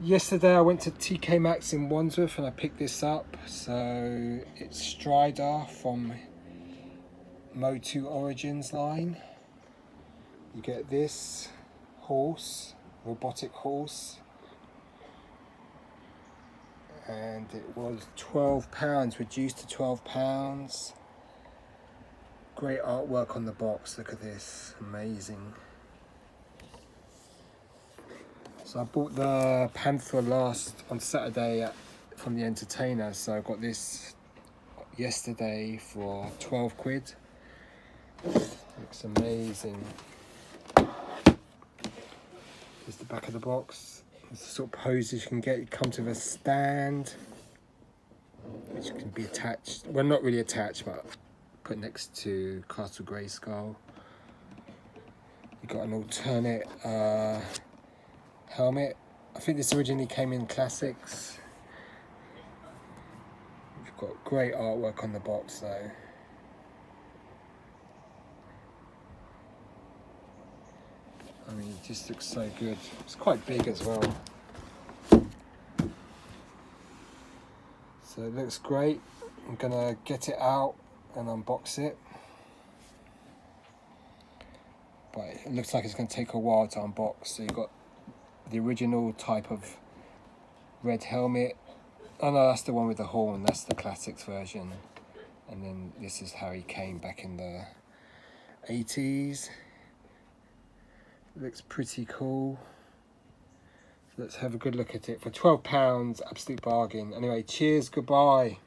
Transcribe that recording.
Yesterday I went to TK Maxx in Wandsworth and I picked this up. So it's Stridor from MOTU Origins line. You get this horse, robotic horse, and it was £12, reduced to £12. Great artwork on the box, look at this, amazing. So I bought the Panther on Saturday from the Entertainer, so I got this yesterday for 12 quid. Looks amazing. Here's the back of the box. It's the sort of poses you can get. It comes with a stand, which can be attached. Well, not really attached, but put next to Castle Grayskull. You've got an alternate helmet. I think this originally came in classics. We've got great artwork on the box though. I mean, it just looks so good. It's quite big as well. So it looks great. I'm gonna get it out and unbox it. But it looks like it's gonna take a while to unbox. So you've got the original type of red helmet. Oh no, that's the one with the horn. That's the classics version. And then this is how he came back in the 80s. Looks pretty cool. So let's have a good look at it. For £12, absolute bargain. Anyway, cheers, goodbye.